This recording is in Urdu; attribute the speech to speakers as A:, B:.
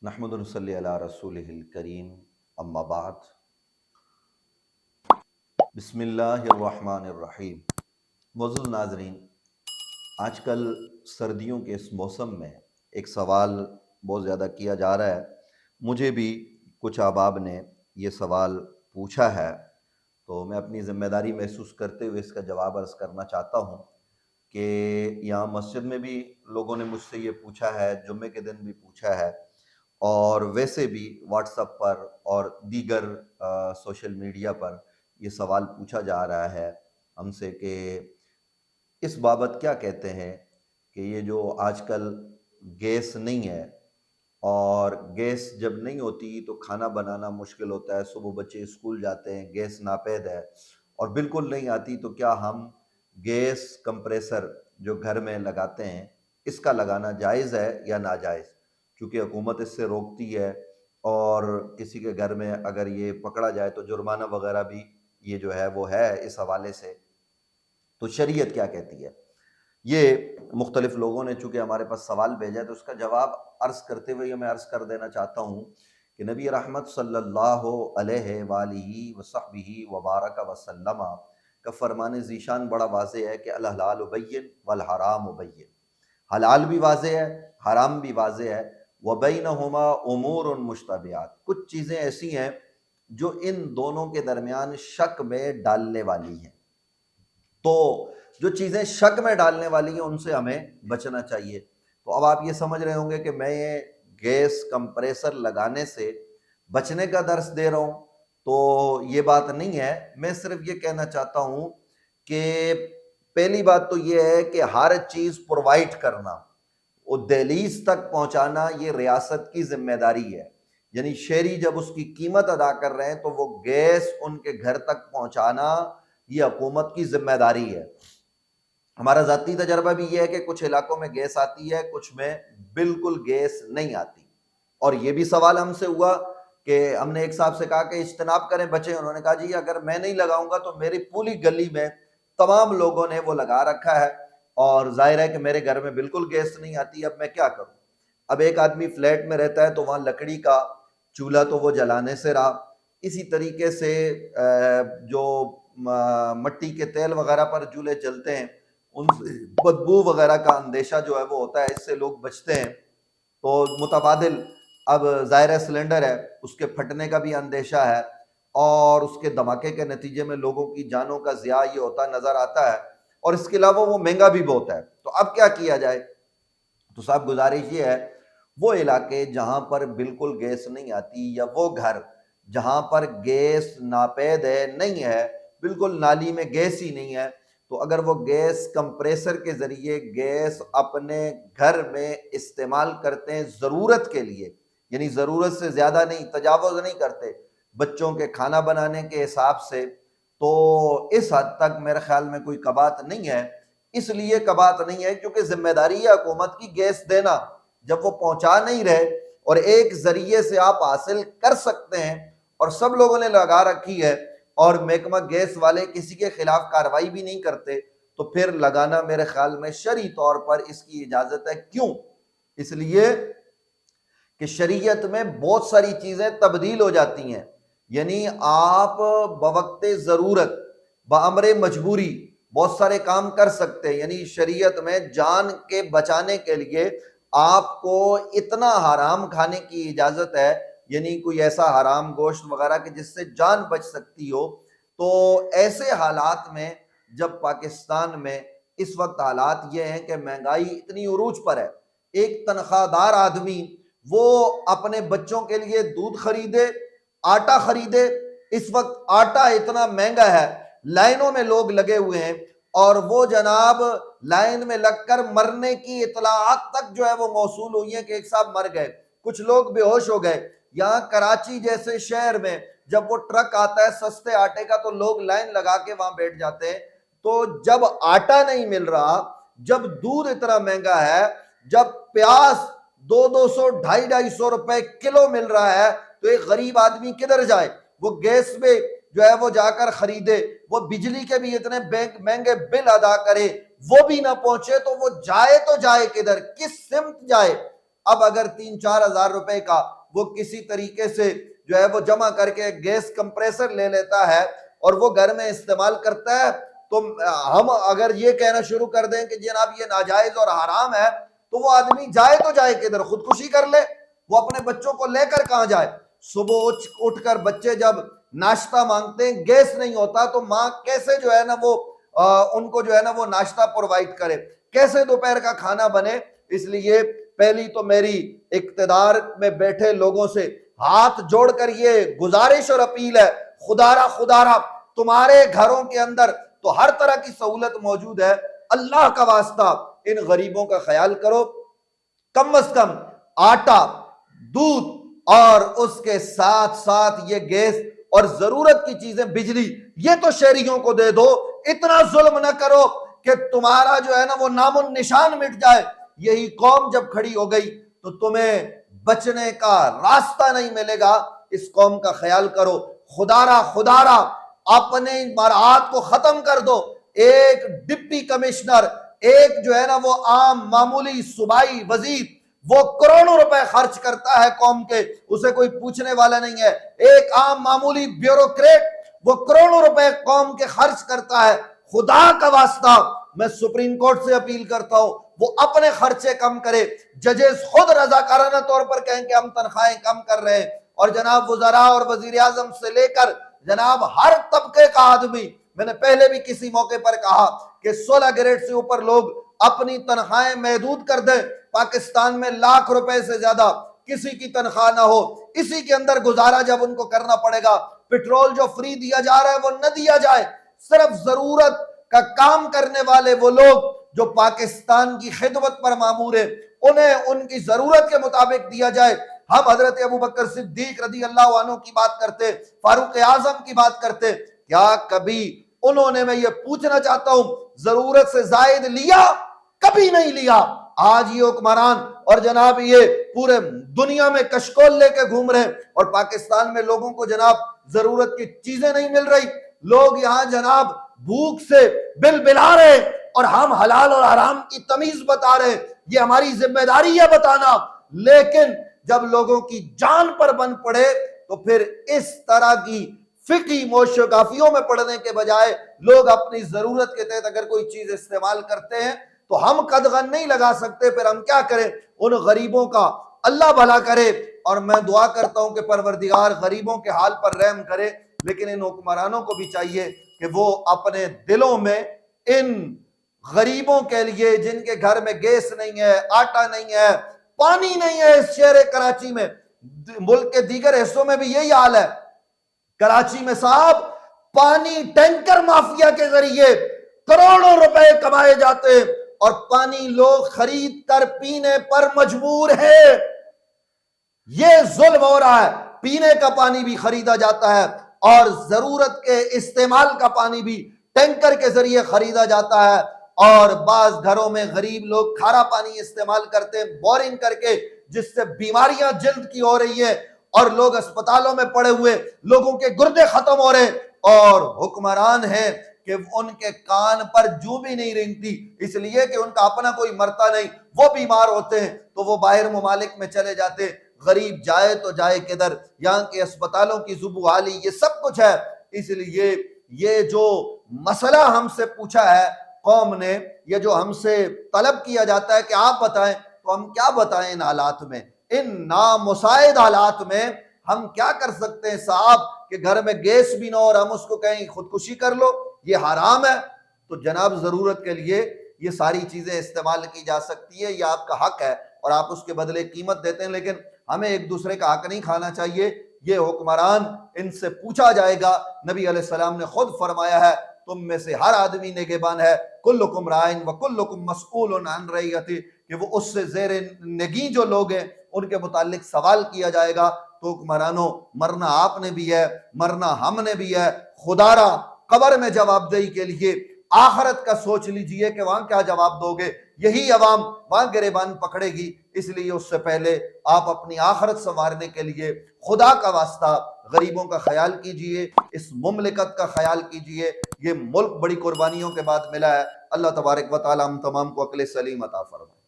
A: نحمد ونصلی علی رسولہ الکریم اما بعد بسم اللہ الرحمن الرحیم۔ معزز ناظرین، آج کل سردیوں کے اس موسم میں ایک سوال بہت زیادہ کیا جا رہا ہے۔ مجھے بھی کچھ احباب نے یہ سوال پوچھا ہے، تو میں اپنی ذمہ داری محسوس کرتے ہوئے اس کا جواب عرض کرنا چاہتا ہوں کہ یہاں مسجد میں بھی لوگوں نے مجھ سے یہ پوچھا ہے، جمعے کے دن بھی پوچھا ہے، اور ویسے بھی واٹس ایپ پر اور دیگر سوشل میڈیا پر یہ سوال پوچھا جا رہا ہے ہم سے کہ اس بابت کیا کہتے ہیں کہ یہ جو آج کل گیس نہیں ہے، اور گیس جب نہیں ہوتی تو کھانا بنانا مشکل ہوتا ہے، صبح بچے اسکول جاتے ہیں، گیس ناپید ہے اور بالکل نہیں آتی، تو کیا ہم گیس کمپریسر جو گھر میں لگاتے ہیں اس کا لگانا جائز ہے یا ناجائز؟ کیونکہ حکومت اس سے روکتی ہے، اور کسی کے گھر میں اگر یہ پکڑا جائے تو جرمانہ وغیرہ بھی یہ جو ہے وہ ہے اس حوالے سے۔ تو شریعت کیا کہتی ہے؟ یہ مختلف لوگوں نے چونکہ ہمارے پاس سوال بھیجا ہے، تو اس کا جواب عرض کرتے ہوئے میں عرض کر دینا چاہتا ہوں کہ نبی رحمت صلی اللہ علیہ وآلہ وصحبہ وبارک وسلم کا فرمان ذیشان بڑا واضح ہے کہ الحلال بین والحرام بین، حلال بھی واضح ہے، حرام بھی واضح ہے، وبینہما امور مشتبہات، کچھ چیزیں ایسی ہیں جو ان دونوں کے درمیان شک میں ڈالنے والی ہیں۔ تو جو چیزیں شک میں ڈالنے والی ہیں ان سے ہمیں بچنا چاہیے۔ تو اب آپ یہ سمجھ رہے ہوں گے کہ میں یہ گیس کمپریسر لگانے سے بچنے کا درس دے رہا ہوں، تو یہ بات نہیں ہے۔ میں صرف یہ کہنا چاہتا ہوں کہ پہلی بات تو یہ ہے کہ ہر چیز پرووائڈ کرنا، وہ دہلیز تک پہنچانا، یہ ریاست کی ذمہ داری ہے۔ یعنی شہری جب اس کی قیمت ادا کر رہے ہیں تو وہ گیس ان کے گھر تک پہنچانا یہ حکومت کی ذمہ داری ہے۔ ہمارا ذاتی تجربہ بھی یہ ہے کہ کچھ علاقوں میں گیس آتی ہے، کچھ میں بالکل گیس نہیں آتی۔ اور یہ بھی سوال ہم سے ہوا کہ ہم نے ایک صاحب سے کہا کہ اجتناب کریں بچیں، انہوں نے کہا جی اگر میں نہیں لگاؤں گا تو میری پوری گلی میں تمام لوگوں نے وہ لگا رکھا ہے، اور ظاہر ہے کہ میرے گھر میں بالکل گیس نہیں آتی، اب میں کیا کروں؟ اب ایک آدمی فلیٹ میں رہتا ہے تو وہاں لکڑی کا چولہا تو وہ جلانے سے رہا، اسی طریقے سے جو مٹی کے تیل وغیرہ پر چولہے جلتے ہیں ان سے بدبو وغیرہ کا اندیشہ جو ہے وہ ہوتا ہے، اس سے لوگ بچتے ہیں۔ تو متبادل اب ظاہر سلنڈر ہے، اس کے پھٹنے کا بھی اندیشہ ہے، اور اس کے دھماکے کے نتیجے میں لوگوں کی جانوں کا ضیاع یہ ہوتا نظر آتا ہے، اور اس کے علاوہ وہ مہنگا بھی بہت ہے۔ تو اب کیا کیا جائے؟ تو صاحب گزارش یہ ہے، وہ علاقے جہاں پر بالکل گیس نہیں آتی، یا وہ گھر جہاں پر گیس ناپید ہے، نہیں ہے، بالکل نالی میں گیس ہی نہیں ہے، تو اگر وہ گیس کمپریسر کے ذریعے گیس اپنے گھر میں استعمال کرتے ہیں ضرورت کے لیے، یعنی ضرورت سے زیادہ نہیں، تجاوز نہیں کرتے بچوں کے کھانا بنانے کے حساب سے، تو اس حد تک میرے خیال میں کوئی کباط نہیں ہے۔ اس لیے کباط نہیں ہے کیونکہ ذمہ داری ہے حکومت کی گیس دینا۔ جب وہ پہنچا نہیں رہے اور ایک ذریعے سے آپ حاصل کر سکتے ہیں اور سب لوگوں نے لگا رکھی ہے، اور محکمہ گیس والے کسی کے خلاف کارروائی بھی نہیں کرتے، تو پھر لگانا میرے خیال میں شرعی طور پر اس کی اجازت ہے۔ کیوں؟ اس لیے کہ شریعت میں بہت ساری چیزیں تبدیل ہو جاتی ہیں، یعنی آپ بوقت ضرورت بامر مجبوری بہت سارے کام کر سکتے ہیں۔ یعنی شریعت میں جان کے بچانے کے لیے آپ کو اتنا حرام کھانے کی اجازت ہے، یعنی کوئی ایسا حرام گوشت وغیرہ کہ جس سے جان بچ سکتی ہو۔ تو ایسے حالات میں جب پاکستان میں اس وقت حالات یہ ہیں کہ مہنگائی اتنی عروج پر ہے، ایک تنخواہ دار آدمی وہ اپنے بچوں کے لیے دودھ خریدے، آٹا خریدے، اس وقت آٹا اتنا مہنگا ہے، لائنوں میں لوگ لگے ہوئے ہیں، اور وہ جناب لائن میں لگ کر مرنے کی اطلاعات تک جو ہے وہ موصول ہوئی ہیں کہ ایک صاحب مر گئے، کچھ لوگ بے ہوش ہو گئے۔ یہاں کراچی جیسے شہر میں جب وہ ٹرک آتا ہے سستے آٹے کا تو لوگ لائن لگا کے وہاں بیٹھ جاتے ہیں۔ تو جب آٹا نہیں مل رہا، جب دودھ اتنا مہنگا ہے، جب پیاز 200 250 روپے کلو مل رہا ہے، تو ایک غریب آدمی کدھر جائے؟ وہ گیس میں جو ہے وہ جا کر خریدے، وہ بجلی کے بھی اتنے مہنگے بل ادا کرے، وہ بھی نہ پہنچے، تو وہ جائے تو جائے کدھر؟ کس سمت جائے؟ اب اگر 3-4 ہزار روپے کا وہ کسی طریقے سے جو ہے وہ جمع کر کے گیس کمپریسر لے لیتا ہے اور وہ گھر میں استعمال کرتا ہے، تو ہم اگر یہ کہنا شروع کر دیں کہ جناب یہ ناجائز اور حرام ہے، تو وہ آدمی جائے تو جائے کدھر؟ خودکشی کر لے، وہ اپنے بچوں کو لے کر کہاں جائے؟ صبح اٹھ کر بچے جب ناشتہ مانگتے ہیں، گیس نہیں ہوتا تو ماں کیسے جو ہے نا وہ ان کو جو ہے نا وہ ناشتہ پرووائڈ کرے، کیسے دوپہر کا کھانا بنے؟ اس لیے پہلی تو میری اقتدار میں بیٹھے لوگوں سے ہاتھ جوڑ کر یہ گزارش اور اپیل ہے، خدا را تمہارے گھروں کے اندر تو ہر طرح کی سہولت موجود ہے، اللہ کا واسطہ ان غریبوں کا خیال کرو، کم از کم آٹا، دودھ اور اس کے ساتھ ساتھ یہ گیس اور ضرورت کی چیزیں، بجلی، یہ تو شہریوں کو دے دو، اتنا ظلم نہ کرو کہ تمہارا جو ہے نا وہ نام و نشان مٹ جائے۔ یہی قوم جب کھڑی ہو گئی تو تمہیں بچنے کا راستہ نہیں ملے گا، اس قوم کا خیال کرو، خدا را اپنے مراعات کو ختم کر دو۔ ایک ڈپٹی کمشنر، ایک جو ہے نا وہ عام معمولی صوبائی وزیر، وہ کروڑوں روپے خرچ کرتا ہے قوم کے، اسے کوئی پوچھنے والا نہیں ہے۔ ایک عام معمولی بیوروکریٹ وہ کروڑوں روپے قوم کے خرچ کرتا ہے۔ خدا کا واسطہ میں سپریم کورٹ سے اپیل کرتا ہوں وہ اپنے خرچے کم کرے، ججز خود رضاکارانہ طور پر کہیں کہ ہم تنخواہیں کم کر رہے ہیں، اور جناب وزراء اور وزیر اعظم سے لے کر جناب ہر طبقے کا آدمی، میں نے پہلے بھی کسی موقع پر کہا کہ 16 گریڈ سے اوپر لوگ اپنی تنخواہیں محدود کر دیں۔ پاکستان میں لاکھ روپے سے زیادہ کسی کی تنخواہ نہ ہو، اسی کے اندر گزارا جب ان کو کرنا پڑے گا۔ پیٹرول جو فری دیا جا رہا ہے وہ نہ دیا جائے، صرف ضرورت کا کام کرنے والے وہ لوگ جو پاکستان کی خدمت پر مامور ہیں انہیں ان کی ضرورت کے مطابق دیا جائے۔ ہم حضرت ابوبکر صدیق رضی اللہ عنہ کی بات کرتے، فاروق اعظم کی بات کرتے، کیا کبھی انہوں نے، میں یہ پوچھنا چاہتا ہوں، ضرورت سے زائد لیا؟ کبھی نہیں لیا۔ آج یہ حکمران اور جناب یہ پورے دنیا میں کشکول لے کے گھوم رہے ہیں، اور پاکستان میں لوگوں کو جناب ضرورت کی چیزیں نہیں مل رہی، لوگ یہاں جناب بھوک سے بل بلا رہے ہیں، اور ہم حلال اور حرام کی تمیز بتا رہے ہیں۔ یہ ہماری ذمہ داری ہے بتانا، لیکن جب لوگوں کی جان پر بن پڑے تو پھر اس طرح کی فقہی موشگافیوں میں پڑھنے کے بجائے لوگ اپنی ضرورت کے تحت اگر کوئی چیز استعمال کرتے ہیں تو ہم قدغن نہیں لگا سکتے، پھر ہم کیا کریں؟ ان غریبوں کا اللہ بھلا کرے، اور میں دعا کرتا ہوں کہ پروردگار غریبوں کے حال پر رحم کرے، لیکن ان حکمرانوں کو بھی چاہیے کہ وہ اپنے دلوں میں ان غریبوں کے لیے جن کے گھر میں گیس نہیں ہے، آٹا نہیں ہے، پانی نہیں ہے، اس شہر کراچی میں، ملک کے دیگر حصوں میں بھی یہی حال ہے، کراچی میں صاحب پانی ٹینکر مافیا کے ذریعے کروڑوں روپے کمائے جاتے ہیں، اور پانی لوگ خرید کر پینے پر مجبور ہے۔ یہ ظلم ہو رہا ہے، پینے کا پانی بھی خریدا جاتا ہے اور ضرورت کے استعمال کا پانی بھی ٹینکر کے ذریعے خریدا جاتا ہے، اور بعض گھروں میں غریب لوگ کھارا پانی استعمال کرتے ہیں بورنگ کر کے، جس سے بیماریاں جلد کی ہو رہی ہیں، اور لوگ اسپتالوں میں پڑے ہوئے، لوگوں کے گردے ختم ہو رہے ہیں، اور حکمران ہیں کہ ان کے کان پر جو بھی نہیں رینگتی، اس لیے کہ ان کا اپنا کوئی مرتا نہیں، وہ بیمار ہوتے ہیں تو وہ باہر ممالک میں چلے جاتے ہیں۔ غریب جائے تو جائے کدھر؟ یہاں کے اسپتالوں کی زبوالی، یہ سب کچھ ہے۔ اس لیے یہ جو مسئلہ ہم سے پوچھا ہے قوم نے، یہ جو ہم سے طلب کیا جاتا ہے کہ آپ بتائیں، تو ہم کیا بتائیں ان حالات میں، ان نامساعد حالات میں ہم کیا کر سکتے ہیں صاحب؟ کہ گھر میں گیس بھی نہ ہو اور ہم اس کو کہیں خودکشی کر لو، یہ حرام ہے؟ تو جناب ضرورت کے لیے یہ ساری چیزیں استعمال کی جا سکتی ہے، یہ آپ کا حق ہے اور آپ اس کے بدلے قیمت دیتے ہیں، لیکن ہمیں ایک دوسرے کا حق نہیں کھانا چاہیے۔ یہ حکمران، ان سے پوچھا جائے گا، نبی علیہ السلام نے خود فرمایا ہے تم میں سے ہر آدمی نگہبان ہے، کلکم رائن وکلکم مسئول عن رعیتہ، کہ وہ اس سے زیر نگیں جو لوگ ہیں ان کے متعلق سوال کیا جائے گا۔ تو حکمرانوں، مرنا آپ نے بھی ہے، مرنا ہم نے بھی ہے، خدا را قبر میں جواب دہی کے لیے آخرت کا سوچ لیجئے کہ وہاں کیا جواب دو گے، یہی عوام وہاں گریبان پکڑے گی، اس لیے اس سے پہلے آپ اپنی آخرت سنوارنے کے لیے خدا کا واسطہ غریبوں کا خیال کیجئے، اس مملکت کا خیال کیجئے۔ یہ ملک بڑی قربانیوں کے بعد ملا ہے، اللہ تبارک و تعالی ہم تمام کو عقل سلیم عطا فرمائے۔